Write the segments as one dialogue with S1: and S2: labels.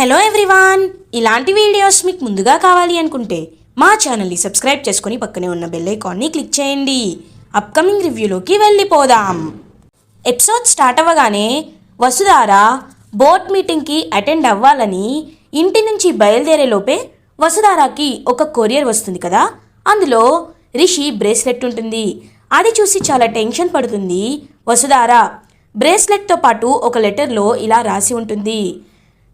S1: Hello everyone, ఇలాంటి videos మీకు ముందుగా కావాలి అనుకుంటే మా ఛానల్ని సబ్స్క్రైబ్ చేసుకొని పక్కనే ఉన్న బెల్ ఐకాన్ని క్లిక్ చేయండి. అప్కమింగ్ రివ్యూలోకి వెళ్ళిపోదాం. ఎపిసోడ్ స్టార్ట్ అవ్వగానే వసుధార బోర్డ్ మీటింగ్కి అటెండ్ అవ్వాలని ఇంటి నుంచి బయలుదేరేలోపే వసుధారకి ఒక కొరియర్ వస్తుంది కదా. అందులో రిషి బ్రేస్లెట్ ఉంటుంది. అది చూసి చాలా టెన్షన్ పడుతుంది వసుధార. బ్రేస్లెట్తో పాటు ఒక లెటర్లో ఇలా రాసి ఉంటుంది,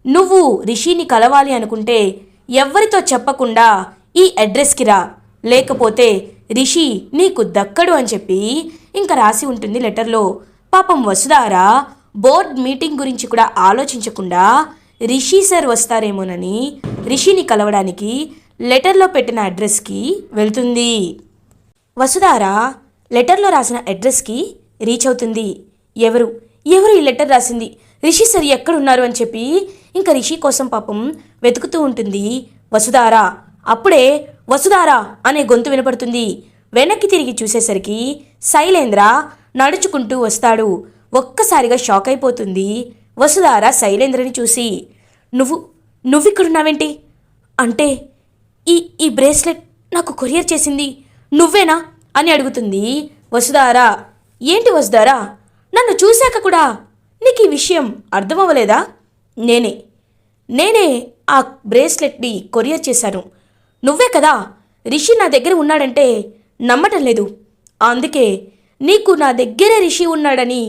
S1: నువ్వు రిషిని కలవాలి అనుకుంటే ఎవ్వరితో చెప్పకుండా ఈ అడ్రస్కి రా, లేకపోతే రిషి నీకు దక్కడు అని చెప్పి ఇంకా రాసి ఉంటుంది లెటర్లో. పాపం వసుధార బోర్డ్ మీటింగ్ గురించి కూడా ఆలోచించకుండా రిషి సార్ వస్తారేమోనని రిషిని కలవడానికి లెటర్లో పెట్టిన అడ్రస్కి వెళ్తుంది. వసుధార లెటర్లో రాసిన అడ్రస్కి రీచ్ అవుతుంది. ఎవరు ఈ లెటర్ రాసింది, రిషి సార్ ఎక్కడున్నారు అని చెప్పి ఇంకా రిషి కోసం పాపం వెతుకుతూ ఉంటుంది వసుధార. అప్పుడే వసుధార అనే గొంతు వినపడుతుంది. వెనక్కి తిరిగి చూసేసరికి శైలేంద్ర నడుచుకుంటూ వస్తాడు. ఒక్కసారిగా షాక్ అయిపోతుంది వసుధార శైలేంద్రని చూసి. నువ్విక్కడున్నావేంటి? అంటే ఈ బ్రేస్లెట్ నాకు కొరియర్ చేసింది నువ్వేనా అని అడుగుతుంది వసుధార. ఏంటి వసుధార, నన్ను చూశాక కూడా నీకు ఈ విషయం అర్థమవ్వలేదా? నేనే ఆ బ్రేస్లెట్ని కొరియర్ చేశాను. నువ్వే కదా రిషి నా దగ్గర ఉన్నాడంటే నమ్మటం లేదు. అందుకే నీకు నా దగ్గరే రిషి ఉన్నాడని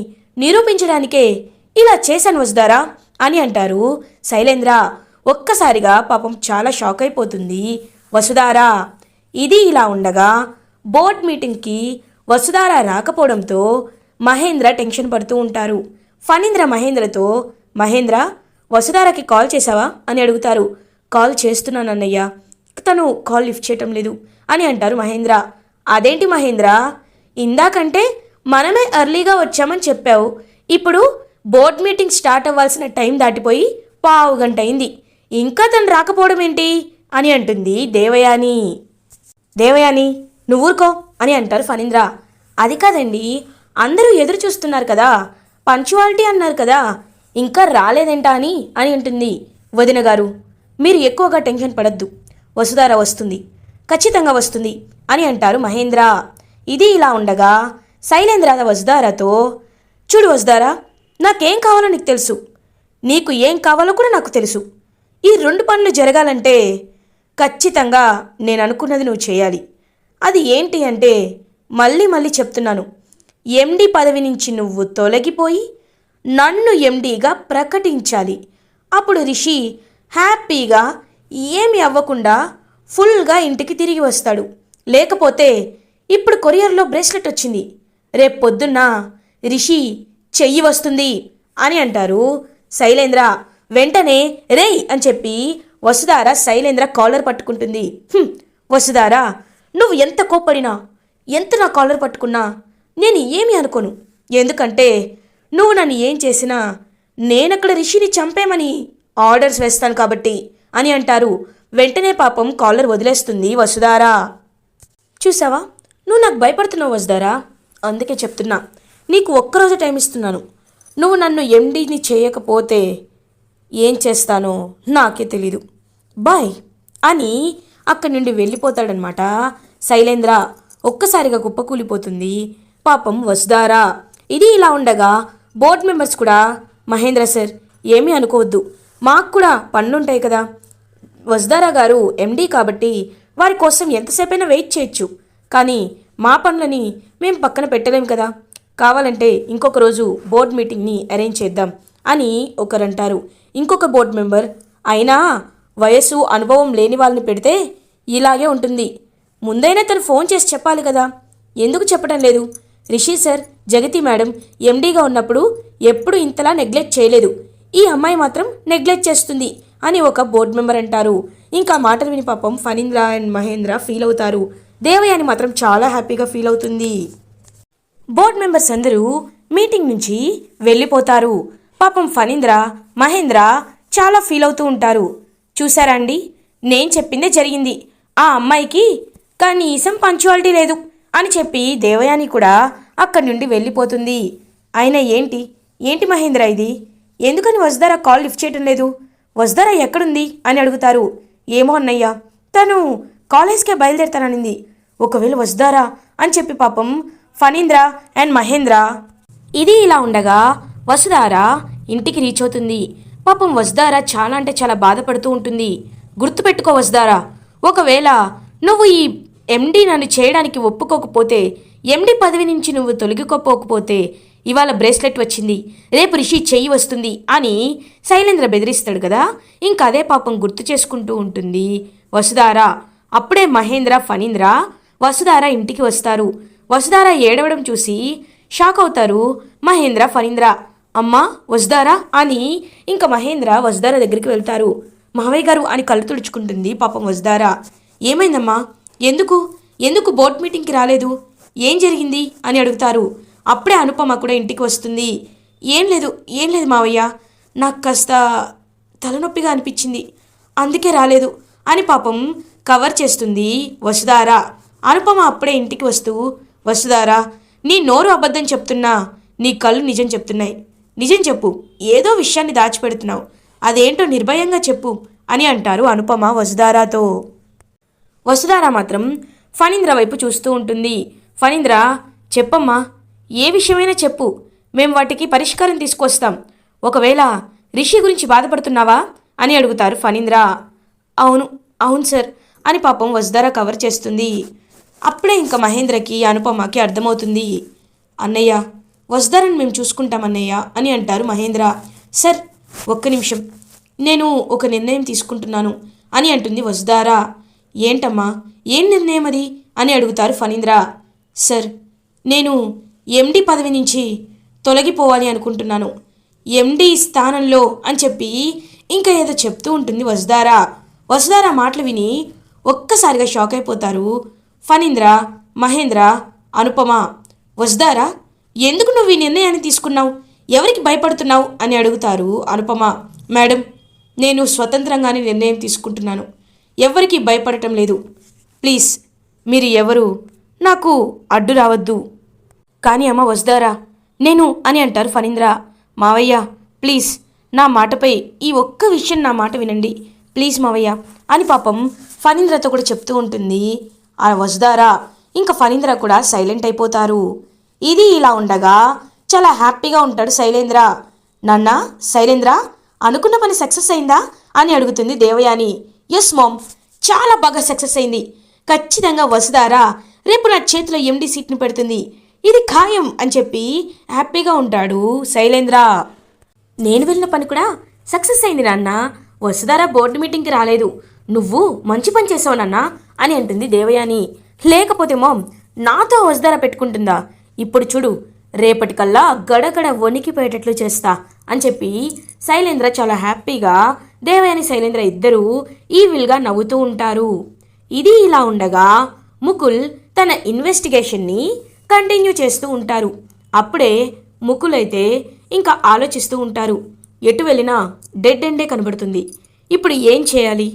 S1: నిరూపించడానికే ఇలా చేశాను వసుధారా అని అంటారు శైలేంద్ర. ఒక్కసారిగా పాపం చాలా షాక్ అయిపోతుంది వసుధార. ఇది ఇలా ఉండగా బోర్డ్ మీటింగ్కి వసుధార రాకపోవడంతో మహేంద్ర టెన్షన్ పడుతూ ఉంటారు. ఫణీంద్ర మహేంద్రతో, మహేంద్ర వసుధారకి కాల్ చేశావా అని అడుగుతారు. కాల్ చేస్తున్నాను అన్నయ్య, తను కాల్ లిఫ్ట్ చేయటం లేదు అని అంటారు మహేంద్ర. అదేంటి మహేంద్ర, ఇందాకంటే మనమే ఎర్లీగా వచ్చామని చెప్పావు, ఇప్పుడు బోర్డ్ మీటింగ్ స్టార్ట్ అవ్వాల్సిన టైం దాటిపోయి 15 గంట అయింది, ఇంకా తను రాకపోవడం ఏంటి అని అంటుంది దేవయాని. దేవయాని నువ్వు ఊరుకో అని అంటారు ఫణీంద్ర. అది కాదండి, అందరూ ఎదురు చూస్తున్నారు కదా, పంక్చువాలిటీ అన్నారు కదా, ఇంకా రాలేదేంటా అని అంటుంది. వదిన గారు మీరు ఎక్కువగా టెన్షన్ పడద్దు, వసుధార వస్తుంది, ఖచ్చితంగా వస్తుంది అని అంటారు మహేంద్ర. ఇది ఇలా ఉండగా శైలేంద్ర వసుధారతో, చూడు వసుధార, నాకేం కావాలో నీకు తెలుసు, నీకు ఏం కావాలో కూడా నాకు తెలుసు. ఈ 2 పనులు జరగాలంటే ఖచ్చితంగా నేను అనుకున్నది నువ్వు చేయాలి. అది ఏంటి అంటే, మళ్ళీ చెప్తున్నాను, ఎండి పదవి నుంచి నువ్వు తొలగిపోయి నన్ను ఎండీగా ప్రకటించాలి. అప్పుడు రిషి హ్యాపీగా ఏమి అవ్వకుండా ఫుల్గా ఇంటికి తిరిగి వస్తాడు. లేకపోతే ఇప్పుడు కొరియర్లో బ్రేస్లెట్ వచ్చింది, రేపు పొద్దున్న రిషి చెయ్యి వస్తుంది అని అంటారు శైలేంద్ర. వెంటనే రేయ్ అని చెప్పి వసుధార శైలేంద్ర కాలర్ పట్టుకుంటుంది. వసుధార, నువ్వు ఎంత కోప్పడినా, ఎంత నా కాలర్ పట్టుకున్నా నేను ఏమీ అనుకోను, ఎందుకంటే నువ్వు నన్ను ఏం చేసినా నేనక్కడ రిషిని చంపేమని ఆర్డర్స్ వేస్తాను కాబట్టి అని అంటారు. వెంటనే పాపం కాలర్ వదిలేస్తుంది వసుధార. చూసావా, నువ్వు నాకు భయపడుతున్నావు వసుధారా, అందుకే చెప్తున్నా, నీకు ఒక్కరోజు టైం ఇస్తున్నాను. నువ్వు నన్ను ఎండీని చేయకపోతే ఏం చేస్తానో నాకే తెలీదు, బాయ్ అని అక్కడి నుండి వెళ్ళిపోతాడనమాట శైలేంద్ర. ఒక్కసారిగా కుప్పకూలిపోతుంది పాపం వసుధార. ఇది ఇలా ఉండగా బోర్డ్ మెంబర్స్ కూడా, మహేంద్ర సార్ ఏమీ అనుకోవద్దు, మాకు కూడా పనులుంటాయి కదా, వసుధార గారు ఎండీ కాబట్టి వారి కోసం ఎంతసేపైనా వెయిట్ చేయొచ్చు, కానీ మా పనులని మేము పక్కన పెట్టలేం కదా, కావాలంటే ఇంకొక రోజు బోర్డ్ మీటింగ్ని అరేంజ్ చేద్దాం అని ఒకరంటారు. ఇంకొక బోర్డ్ మెంబర్, అయినా వయసు అనుభవం లేని వాళ్ళని పెడితే ఇలాగే ఉంటుంది, ముందైనా తను ఫోన్ చేసి చెప్పాలి కదా, ఎందుకు చెప్పడం లేదు? రిషి సార్, జగతి మేడం ఎండీగా ఉన్నప్పుడు ఎప్పుడు ఇంతలా నెగ్లెక్ట్ చేయలేదు, ఈ అమ్మాయి మాత్రం నెగ్లెక్ట్ చేస్తుంది అని ఒక బోర్డు మెంబర్ అంటారు. ఇంకా మాటలు విని పాపం ఫణీంద్ర అండ్ మహేంద్ర ఫీల్ అవుతారు. దేవయాని మాత్రం చాలా హ్యాపీగా ఫీల్ అవుతుంది. బోర్డు మెంబర్స్ అందరూ మీటింగ్ నుంచి వెళ్ళిపోతారు. పాపం ఫణీంద్ర, మహేంద్ర చాలా ఫీల్ అవుతూ ఉంటారు. చూసారా అండి, నేను చెప్పిందే జరిగింది, ఆ అమ్మాయికి కనీసం పంక్చువాలిటీ లేదు అని చెప్పి దేవయాని కూడా అక్కడి నుండి వెళ్ళిపోతుంది. అయినా ఏంటి మహేంద్ర ఇది, ఎందుకని వసుధార కాల్ లిఫ్ట్ చేయటం లేదు? వసుధారా ఎక్కడుంది అని అడుగుతారు. ఏమో అన్నయ్య, తను కాలేజ్కే బయలుదేరుతాననింది. ఒకవేళ వసుధారా అని చెప్పి పాపం ఫణీంద్ర అండ్ మహేంద్ర. ఇది ఇలా ఉండగా వసుధారా ఇంటికి రీచ్ అవుతుంది. పాపం వసుధారా చాలా అంటే చాలా బాధపడుతూ ఉంటుంది. గుర్తుపెట్టుకో వసుధారా, ఒకవేళ నువ్వు ఈ ఎండి నన్ను చేయడానికి ఒప్పుకోకపోతే, ఎండి పదవి నుంచి నువ్వు తొలగిపోకపోతే ఇవాళ బ్రేస్లెట్ వచ్చింది, రేపు రిషి చెయ్యి వస్తుంది అని శైలేంద్ర బెదిరిస్తాడు కదా. ఇంకా అదే పాపం గుర్తు చేసుకుంటూ ఉంటుంది వసుధారా. అప్పుడే మహేంద్ర ఫణీంద్ర వసుధార ఇంటికి వస్తారు. వసుధార ఏడవడం చూసి షాక్ అవుతారు మహేంద్ర ఫణీంద్ర. అమ్మా వసుధారా అని ఇంకా మహేంద్ర వసుధార దగ్గరికి వెళ్తారు. మావయ్య గారు అని కళ్ళు తుడుచుకుంటుంది పాపం వసుధారా. ఏమైందమ్మా, ఎందుకు బోర్డ్ మీటింగ్కి రాలేదు, ఏం జరిగింది అని అడుగుతారు. అప్పుడే అనుపమ కూడా ఇంటికి వస్తుంది. ఏం లేదు మావయ్య, నాకు కాస్త తలనొప్పిగా అనిపించింది, అందుకే రాలేదు అని పాపం కవర్ చేస్తుంది వసుధార. అనుపమ అప్పుడే ఇంటికి వస్తూ, వసుధారా నీ నోరు అబద్ధం చెప్తున్నా, నీ కళ్ళు నిజం చెప్తున్నాయి, నిజం చెప్పు, ఏదో విషయాన్ని దాచిపెడుతున్నావు, అదేంటో నిర్భయంగా చెప్పు అని అంటారు అనుపమ వసుధారాతో. వసుధార మాత్రం ఫణీంద్ర వైపు చూస్తూ ఉంటుంది. ఫణీంద్ర, చెప్పమ్మా, ఏ విషయమైనా చెప్పు, మేం వాటికి పరిష్కారం తీసుకొస్తాం. ఒకవేళ రిషి గురించి బాధపడుతున్నావా అని అడుగుతారు ఫణీంద్ర. అవును సార్ అని పాపం వసుధార కవర్ చేస్తుంది. అప్పుడే ఇంకా మహేంద్రకి అనుపమకి అర్థమవుతుంది. అన్నయ్య, వసుధారని మేము చూసుకుంటాం అన్నయ్య అని అంటారు మహేంద్ర. సార్ ఒక్క నిమిషం, నేను ఒక నిర్ణయం తీసుకుంటున్నాను అని అంటుంది వసుధార. ఏంటమ్మా, ఏం నిర్ణయం అది అని అడుగుతారు ఫణీంద్ర. సార్, నేను ఎండి పదవి నుంచి తొలగిపోవాలి అనుకుంటున్నాను, ఎండి స్థానంలో అని చెప్పి ఇంకా ఏదో చెప్తూ ఉంటుంది వసుధార. వసుధార మాటలు విని ఒక్కసారిగా షాక్ అయిపోతారు ఫణీంద్ర, మహేంద్ర, అనుపమ. వసుధార, ఎందుకు నువ్వు ఈ నిర్ణయాన్ని తీసుకున్నావు, ఎవరికి భయపడుతున్నావు అని అడుగుతారు అనుపమ. మేడం, నేను స్వతంత్రంగానే నిర్ణయం తీసుకుంటున్నాను, ఎవరికి భయపడటం లేదు. ప్లీజ్ మీరు ఎవరు నాకు అడ్డు రావద్దు. కానీ అమ్మ వసుధారా, నేను అని అంటారు ఫణీంద్ర. మావయ్య ప్లీజ్ నా మాటపై ఈ ఒక్క విషయం, నా మాట వినండి ప్లీజ్ మావయ్య అని పాపం ఫణీంద్రతో కూడా చెప్తూ ఉంటుంది ఆ వసుధారా. ఇంకా ఫణీంద్ర కూడా సైలెంట్ అయిపోతారు. ఇది ఇలా ఉండగా చాలా హ్యాపీగా ఉంటాడు శైలేంద్ర. నాన్న శైలేంద్ర, అనుకున్న పని సక్సెస్ అయిందా అని అడుగుతుంది దేవయాని. ఎస్ మామ్, చాలా బాగా సక్సెస్ అయింది, ఖచ్చితంగా వసుధారా రేపు నా చేతిలో ఎండి సీట్ని పెడుతుంది, ఇది ఖాయం అని చెప్పి హ్యాపీగా ఉంటాడు శైలేంద్ర. నేను వెళ్ళిన పని కూడా సక్సెస్ అయింది నాన్న, వసుధారా బోర్డు మీటింగ్కి రాలేదు, నువ్వు మంచి పని చేసావు నాన్న అని అంటుంది దేవయాని. లేకపోతే మామ్ నాతో వసుధారా పెట్టుకుంటుందా, ఇప్పుడు చూడు రేపటికల్లా గడగడ వణికిపోయేటట్లు చేస్తా అని చెప్పి శైలేంద్ర చాలా హ్యాపీగా, దేవయాని శైలేంద్ర ఇద్దరూ ఈవిల్గా నవ్వుతూ ఉంటారు. ఇది ఇలా ఉండగా ముకుల్ తన ఇన్వెస్టిగేషన్ని కంటిన్యూ చేస్తూ ఉంటారు. అప్పుడే ముకుల్ అయితే ఇంకా ఆలోచిస్తూ ఉంటారు. ఎటు వెళ్ళినా డెడ్ ఎండే కనబడుతుంది, ఇప్పుడు ఏం చేయాలి,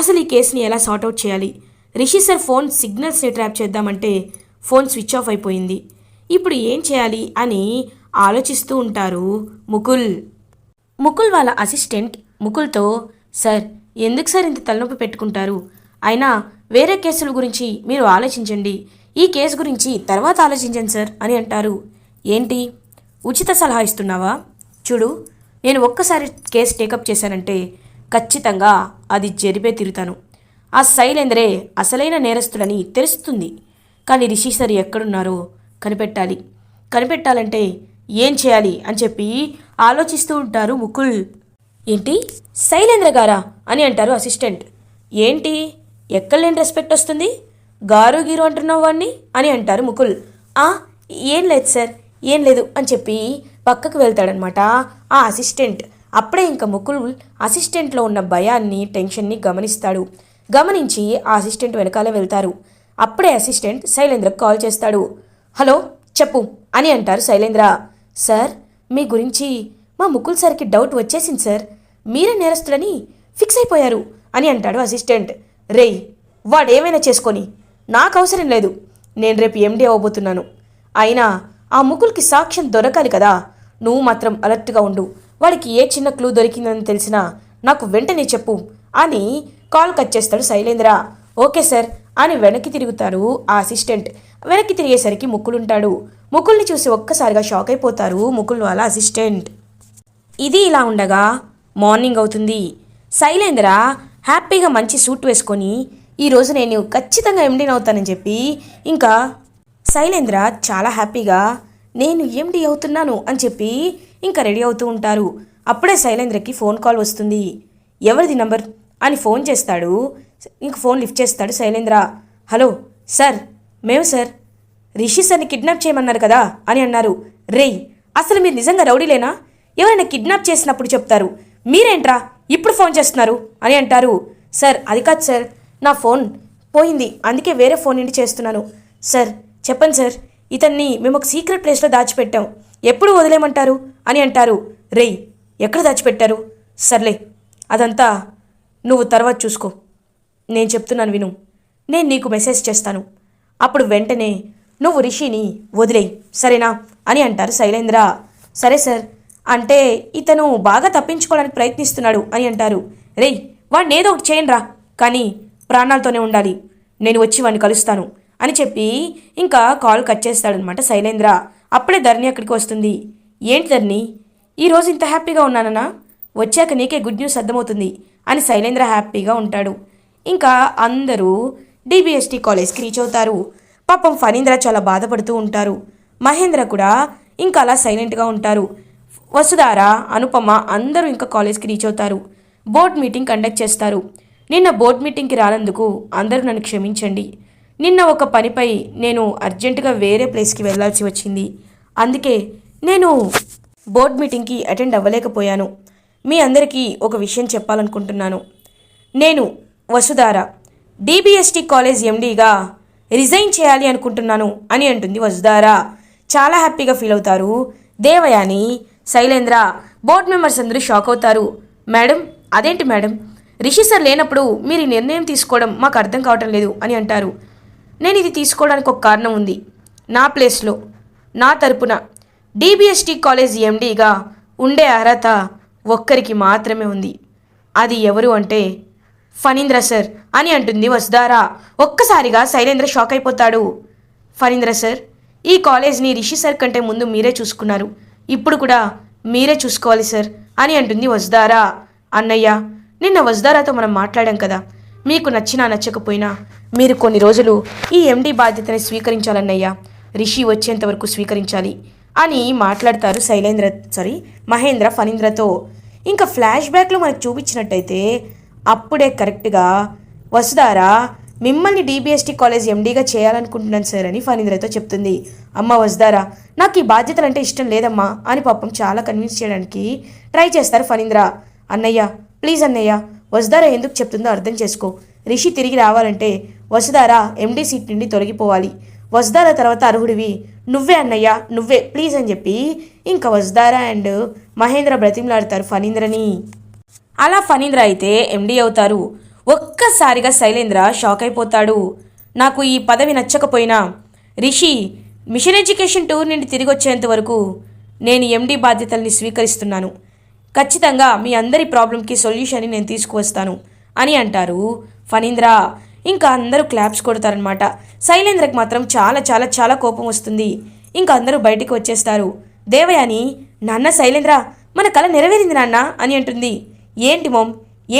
S1: అసలు ఈ కేసుని ఎలా సార్ట్అవుట్ చేయాలి, రిషి సార్ ఫోన్ సిగ్నల్స్ని ట్రాప్ చేద్దామంటే ఫోన్ స్విచ్ ఆఫ్ అయిపోయింది, ఇప్పుడు ఏం చేయాలి అని ఆలోచిస్తూ ఉంటారు ముకుల్ వాళ్ళ అసిస్టెంట్ ముకుల్తో, సార్ ఎందుకు సార్ ఇంత తలనొప్పి పెట్టుకుంటారు, అయినా వేరే కేసుల గురించి మీరు ఆలోచించండి, ఈ కేసు గురించి తర్వాత ఆలోచించండి సార్ అని అంటారు. ఏంటి ఉచిత సలహా ఇస్తున్నావా, చూడు నేను ఒక్కసారి కేసు టేకప్ చేశానంటే ఖచ్చితంగా అది జరిపే తిరుగుతాను, ఆ శైలేంద్రే అసలైన నేరస్తులని తెలుస్తుంది, కానీ రిషి సార్ ఎక్కడున్నారో కనిపెట్టాలంటే ఏం చేయాలి అని చెప్పి ఆలోచిస్తూ ఉంటారు ముకుల్. ఏంటి శైలేంద్ర గారా అని అంటారు అసిస్టెంట్. ఏంటి ఎక్కడలేని రెస్పెక్ట్ వస్తుంది, గారు గీరు అంటున్నావు వాడిని అని అంటారు ముకుల్. ఏం లేదు సార్, ఏం లేదు అని చెప్పి పక్కకు వెళ్తాడనమాట ఆ అసిస్టెంట్. అప్పుడే ఇంకా ముకుల్ అసిస్టెంట్లో ఉన్న భయాన్ని టెన్షన్ని గమనిస్తాడు. గమనించి ఆ అసిస్టెంట్ వెనకాలే వెళ్తారు. అప్పుడే అసిస్టెంట్ శైలేంద్రకు కాల్ చేస్తాడు. హలో చెప్పు అని అంటారు శైలేంద్ర. సార్ మీ గురించి మా ముకుల్ సార్కి డౌట్ వచ్చేసింది సార్, మీరే నేరస్తులని ఫిక్స్ అయిపోయారు అని అంటాడు అసిస్టెంట్. రేయ్ వాడేమైనా చేసుకొని నాకు అవసరం లేదు, నేను రేపు ఎండి అవ్వబోతున్నాను, అయినా ఆ ముకుల్కి సాక్ష్యం దొరకాలి కదా, నువ్వు మాత్రం అలర్ట్గా ఉండు, వాడికి ఏ చిన్న క్లూ దొరికిందని తెలిసినా నాకు వెంటనే చెప్పు అని కాల్ కట్ చేస్తాడు శైలేంద్ర. ఓకే సార్ అని వెనక్కి తిరుగుతారు ఆ అసిస్టెంట్. వెనక్కి తిరిగేసరికి ముకులుంటాడు. ముకుల్ని చూసి ఒక్కసారిగా షాక్ అయిపోతారు ముకుల్ వాళ్ళ అసిస్టెంట్. ఇది ఇలా ఉండగా మార్నింగ్ అవుతుంది. శైలేంద్ర హ్యాపీగా మంచి సూట్ వేసుకొని ఈరోజు నేను ఖచ్చితంగా ఎండీని అవుతానని చెప్పి ఇంకా శైలేంద్ర చాలా హ్యాపీగా నేను ఎండీ అవుతున్నాను అని చెప్పి ఇంకా రెడీ అవుతూ ఉంటారు. అప్పుడే శైలేంద్రకి ఫోన్ కాల్ వస్తుంది. ఎవరిది నంబర్ అని ఫోన్ చేస్తాడు. ఇంక ఫోన్ లిఫ్ట్ చేస్తాడు శైలేంద్ర. హలో సార్, మేము సార్ రిషి సార్ని కిడ్నాప్ చేయమన్నారు కదా అని అన్నారు. రేయ్, అసలు మీరు నిజంగా రౌడీలేనా? ఎవరైనా కిడ్నాప్ చేసినప్పుడు చెప్తారు, మీరేంట్రా ఇప్పుడు ఫోన్ చేస్తున్నారు అని అంటారు. సార్ అది కాదు సార్, నా ఫోన్ పోయింది, అందుకే వేరే ఫోన్ నుండి చేస్తున్నాను. సార్ చెప్పండి సార్, ఇతన్ని మేము ఒక సీక్రెట్ ప్లేస్లో దాచిపెట్టాం, ఎప్పుడు వదిలేయమంటారు అని అంటారు. రేయ్, ఎక్కడ దాచిపెట్టారు? సర్లే అదంతా నువ్వు తర్వాత చూసుకో, నేను చెప్తున్నాను విను. నేను నీకు మెసేజ్ చేస్తాను, అప్పుడు వెంటనే నువ్వు రిషిని వదిలేయి, సరేనా అని అంటారు శైలేంద్ర. సరే సార్, అంటే ఇతను బాగా తప్పించుకోవడానికి ప్రయత్నిస్తున్నాడు అని అంటారు. రేయ్, వాడిని ఏదో ఒకటి చేయండిరా, కానీ ప్రాణాలతోనే ఉండాలి, నేను వచ్చి వాడిని కలుస్తాను అని చెప్పి ఇంకా కాల్ కట్ చేస్తాడనమాట శైలేంద్ర. అప్పుడే ధరణి అక్కడికి వస్తుంది. ఏంటి ధరణి, ఈరోజు ఇంత హ్యాపీగా ఉన్నానన్నా? వచ్చాక నీకే గుడ్ న్యూస్ అర్థమవుతుంది అని శైలేంద్ర హ్యాపీగా ఉంటాడు. ఇంకా అందరూ డిబిఎస్టీ కాలేజ్కి రీచ్ అవుతారు. పాపం ఫణీంద్ర చాలా బాధపడుతూ ఉంటారు. మహేంద్ర కూడా ఇంకా అలా సైలెంట్గా ఉంటారు. వసుధార, అనుపమ అందరూ ఇంకా కాలేజ్కి రీచ్ అవుతారు. బోర్డ్ మీటింగ్ కండక్ట్ చేస్తారు. నిన్న బోర్డ్ మీటింగ్కి రానందుకు అందరూ నన్ను క్షమించండి. నిన్న ఒక పనిపై నేను అర్జెంటుగా వేరే ప్లేస్కి వెళ్ళాల్సి వచ్చింది, అందుకే నేను బోర్డ్ మీటింగ్కి అటెండ్ అవ్వలేకపోయాను. మీ అందరికీ ఒక విషయం చెప్పాలనుకుంటున్నాను. నేను వసుధార డిబిఎస్టీ కాలేజ్ ఎండీగా రిజైన్ చేయాలి అనుకుంటున్నాను అని అంటుంది వసుధార. చాలా హ్యాపీగా ఫీల్ అవుతారు దేవయాని, శైలేంద్ర. బోర్డ్ మెంబర్స్ అందరూ షాక్ అవుతారు. మేడం, అదేంటి మేడం, రిషి సార్ లేనప్పుడు మీరు ఈ నిర్ణయం తీసుకోవడం మాకు అర్థం కావటం లేదు అని అంటారు. నేను ఇది తీసుకోవడానికి ఒక కారణం ఉంది. నా ప్లేస్లో నా తరపున డిబిఎస్టీ కాలేజ్ ఎండీగా ఉండే అర్హత ఒక్కరికి మాత్రమే ఉంది. అది ఎవరు అంటే ఫణీంద్ర సార్ అని అంటుంది వసుధార. ఒక్కసారిగా శైలేంద్ర షాక్ అయిపోతాడు. ఫణీంద్ర సార్, ఈ కాలేజ్ని రిషి సార్ కంటే ముందు మీరే చూసుకున్నారు, ఇప్పుడు కూడా మీరే చూసుకోవాలి సార్ అని అంటుంది వసుధార. అన్నయ్య, నిన్న వసుధారతో మనం మాట్లాడాం కదా, మీకు నచ్చినా నచ్చకపోయినా మీరు కొన్ని రోజులు ఈ ఎండీ బాధ్యతని స్వీకరించాలన్నయ్య, రిషి వచ్చేంత వరకు స్వీకరించాలి అని మాట్లాడతారు మహేంద్ర ఫణీంద్రతో. ఇంకా ఫ్లాష్ బ్యాక్లో మనకు చూపించినట్టయితే అప్పుడే కరెక్ట్గా వసుధార మిమ్మల్ని డిబిఎస్టీ కాలేజ్ ఎండీగా చేయాలనుకుంటున్నాను సార్ అని ఫణీంద్రతో చెప్తుంది. అమ్మ వసుధార, నాకు ఈ బాధ్యతలు అంటే ఇష్టం లేదమ్మా అని పాపం చాలా కన్విన్స్ చేయడానికి ట్రై చేస్తారు ఫణీంద్ర. అన్నయ్య ప్లీజ్ అన్నయ్య, వసుధార ఎందుకు చెప్తుందో అర్థం చేసుకో. రిషి తిరిగి రావాలంటే వసుధార ఎండీ సీట్ నుండి తొలగిపోవాలి. వసుధార తర్వాత అర్హుడివి నువ్వే అన్నయ్య, నువ్వే ప్లీజ్ అని చెప్పి ఇంకా వసుధార అండ్ మహేంద్ర బ్రతిమలాడతారు ఫణీంద్రని. అలా ఫణీంద్ర అయితే ఎండీ అవుతారు. ఒక్కసారిగా శైలేంద్ర షాక్ అయిపోతాడు. నాకు ఈ పదవి నచ్చకపోయినా రిషి మిషన్ ఎడ్యుకేషన్ టూర్ నుండి తిరిగి వచ్చేంత వరకు నేను ఎండీ బాధ్యతల్ని స్వీకరిస్తున్నాను. ఖచ్చితంగా మీ అందరి ప్రాబ్లంకి సొల్యూషన్ని నేను తీసుకువస్తాను అని అంటారు ఫణీంద్ర. ఇంకా అందరూ క్లాప్స్ కొడతారనమాట. శైలేంద్రకి మాత్రం చాలా చాలా చాలా కోపం వస్తుంది. ఇంకా అందరూ బయటికి వచ్చేస్తారు. దేవయాని, నాన్న శైలేంద్ర, మన కళ నెరవేరింది నాన్న అని అంటుంది. ఏంటి మోమ్,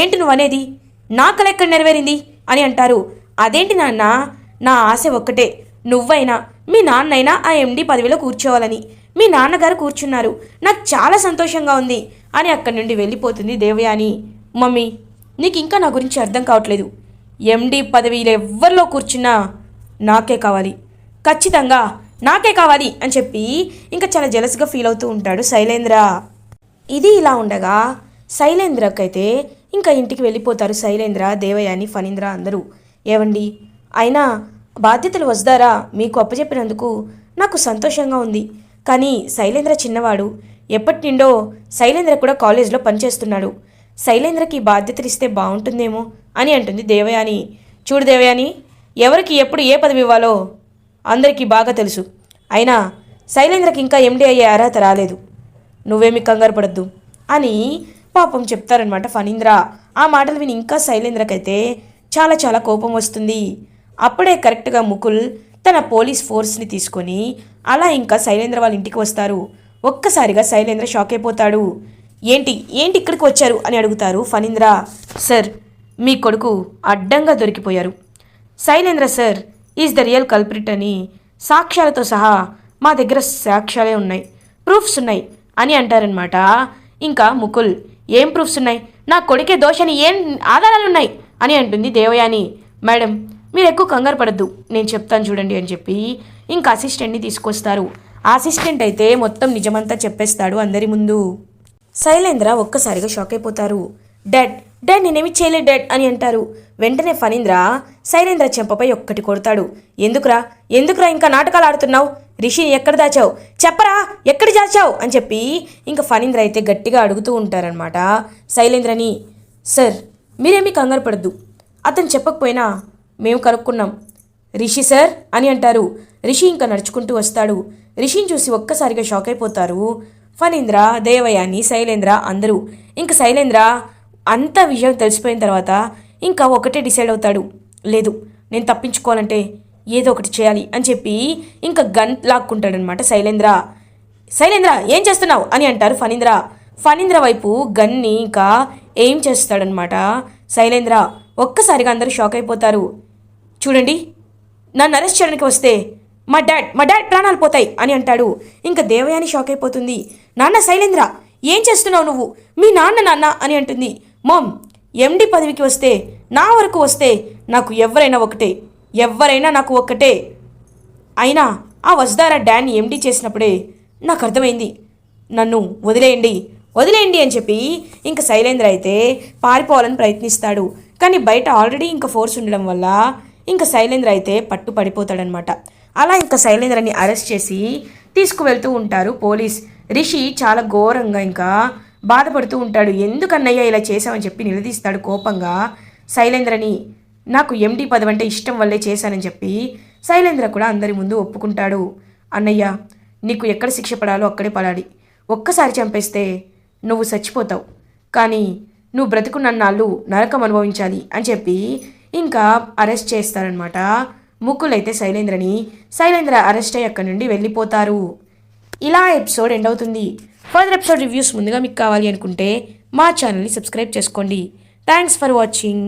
S1: ఏంటి నువ్వు అనేది? నా కళ ఎక్కడ నెరవేరింది అని అంటారు. అదేంటి నాన్న, నా ఆశ ఒక్కటే, నువ్వైనా మీ నాన్నైనా ఆ ఎండీ పదవిలో కూర్చోవాలని. మీ నాన్నగారు కూర్చున్నారు, నాకు చాలా సంతోషంగా ఉంది అని అక్కడి నుండి వెళ్ళిపోతుంది దేవయాని. మమ్మీ, నీకు ఇంకా నా గురించి అర్థం కావట్లేదు. ఎండీ పదవిలో ఎవరిలో కూర్చున్నా నాకే కావాలి, ఖచ్చితంగా నాకే కావాలి అని చెప్పి ఇంకా చాలా జెలస్గా ఫీల్ అవుతూ ఉంటాడు శైలేంద్ర. ఇది ఇలా ఉండగా శైలేంద్రకైతే ఇంకా ఇంటికి వెళ్ళిపోతారు శైలేంద్ర, దేవయాని, ఫణీంద్ర అందరూ. ఏవండి, అయినా బాధ్యతలు వసుధారా మీకు అప్పచెప్పినందుకు నాకు సంతోషంగా ఉంది, కానీ శైలేంద్ర చిన్నవాడు, ఎప్పటి నుండో శైలేంద్ర కూడా కాలేజ్లో పనిచేస్తున్నాడు, శైలేంద్రకి బాధ్యతలు ఇస్తే బాగుంటుందేమో అని అంటుంది దేవయాని. చూడు దేవయాని, ఎవరికి ఎప్పుడు ఏ పదవి ఇవ్వాలో అందరికీ బాగా తెలుసు. అయినా శైలేంద్రకి ఇంకా ఎండీ అయ్యే అర్హత రాలేదు, నువ్వేమి కంగారు పడద్దు అని పాపం చెప్తారనమాట ఫణీంద్ర. ఆ మాటలు విని ఇంకా శైలేంద్రకైతే చాలా చాలా కోపం వస్తుంది. అప్పుడే కరెక్ట్గా ముకుల్ తన పోలీస్ ఫోర్స్ని తీసుకొని అలా ఇంకా శైలేంద్ర వాళ్ళ ఇంటికి వస్తారు. ఒక్కసారిగా శైలేంద్ర షాక్ అయిపోతాడు. ఏంటి ఏంటి ఇక్కడికి వచ్చారు అని అడుగుతారు ఫణీంద్ర. సార్, మీ కొడుకు అడ్డంగా దొరికిపోయారు. Shailendra sir is the real culprit అని సాక్ష్యాలతో సహా మా దగ్గర సాక్ష్యాలే ఉన్నాయి, ప్రూఫ్స్ ఉన్నాయి అని అంటారనమాట. ఇంకా ముకుల్, ఏం ప్రూఫ్స్ ఉన్నాయి? నా కొడుకే దోషని ఏం ఆధారాలున్నాయి అని అంటుంది దేవయాని. మేడం, మీరు ఎక్కువ కంగారు పడద్దు, నేను చెప్తాను చూడండి అని చెప్పి ఇంకా అసిస్టెంట్ని తీసుకొస్తారు. అసిస్టెంట్ అయితే మొత్తం నిజమంతా చెప్పేస్తాడు అందరి ముందు. శైలేంద్ర ఒక్కసారిగా షాక్ అయిపోతారు. డాడ్ డాడ్ నేనేమి చేయలేదు డాడ్ అని అంటారు. వెంటనే ఫణీంద్ర శైలేంద్ర చెంపపై ఒక్కటి కొడతాడు. ఎందుకురా ఇంకా నాటకాలు ఆడుతున్నావు? రిషిని ఎక్కడ దాచావు? చెప్పరా, ఎక్కడ దాచావు అని చెప్పి ఇంకా ఫణీంద్ర అయితే గట్టిగా అడుగుతూ ఉంటారనమాట శైలేంద్రని. సార్, మీరేమీ కంగారు పడద్దు, అతను చెప్పకపోయినా మేము కనుక్కున్నాం. రిషి సార్ అని అంటారు. రిషి ఇంకా నడుచుకుంటూ వస్తాడు. రిషిని చూసి ఒక్కసారిగా షాక్ అయిపోతారు ఫణీంద్ర, దేవయాని, శైలేంద్ర అందరూ. ఇంకా శైలేంద్ర అంత విషయం తెలిసిపోయిన తర్వాత ఇంకా ఒకటే డిసైడ్ అవుతాడు. లేదు, నేను తప్పించుకోవాలంటే ఏదో ఒకటి చేయాలి అని చెప్పి ఇంకా గన్ లాక్కుంటాడనమాట శైలేంద్ర. శైలేంద్ర ఏం చేస్తున్నావు అని అంటారు ఫణీంద్ర. ఫణీంద్ర వైపు గన్ని ఇంకా ఏం చేస్తాడనమాట శైలేంద్ర. ఒక్కసారిగా అందరూ షాక్ అయిపోతారు. చూడండి, నన్ను అరెస్ట్ చేయడానికి వస్తే మా డాడ్ ప్రాణాలు పోతాయి అని అంటాడు. ఇంకా దేవయాని షాక్ అయిపోతుంది. నాన్న శైలేంద్ర, ఏం చేస్తున్నావు నువ్వు? మీ నాన్న అని అంటుంది. మామ్, ఎండి పదవికి వస్తే, నా వరకు వస్తే నాకు ఎవరైనా నాకు ఒక్కటే. అయినా ఆ వసుధారా డాన్ని ఎండి చేసినప్పుడే నాకు అర్థమైంది. నన్ను వదిలేయండి అని చెప్పి ఇంకా శైలేంద్ర అయితే పారిపోవాలని ప్రయత్నిస్తాడు. కానీ బయట ఆల్రెడీ ఇంకా ఫోర్స్ ఉండడం వల్ల ఇంకా శైలేంద్ర అయితే పట్టు పడిపోతాడనమాట. అలా ఇంకా శైలేంద్రని అరెస్ట్ చేసి తీసుకువెళ్తూ ఉంటారు పోలీస్. రిషి చాలా ఘోరంగా ఇంకా బాధపడుతూ ఉంటాడు. ఎందుకన్నయ్య ఇలా చేశామని చెప్పి నిలదీస్తాడు కోపంగా శైలేంద్రని. నాకు ఎండి పదవి అంటే ఇష్టం వల్లే చేశానని చెప్పి శైలేంద్ర కూడా అందరి ముందు ఒప్పుకుంటాడు. అన్నయ్య, నీకు ఎక్కడ శిక్ష పడాలో అక్కడే పడాలి. ఒక్కసారి చంపేస్తే నువ్వు చచ్చిపోతావు, కానీ నువ్వు బ్రతుకున్నన్నాళ్ళు నరకం అనుభవించాలి అని చెప్పి ఇంకా అరెస్ట్ చేస్తారనమాట. ముకుల్ అయితే శైలేంద్ర అరెస్ట్ అయ్యి అక్కడి నుండి వెళ్ళిపోతారు. ఇలా ఎపిసోడ్ ఎండ్ అవుతుంది. ఫర్దర్ ఎపిసోడ్ రివ్యూస్ ముందుగా మీకు కావాలి అనుకుంటే మా ఛానల్ని సబ్స్క్రైబ్ చేసుకోండి. Thanks for watching.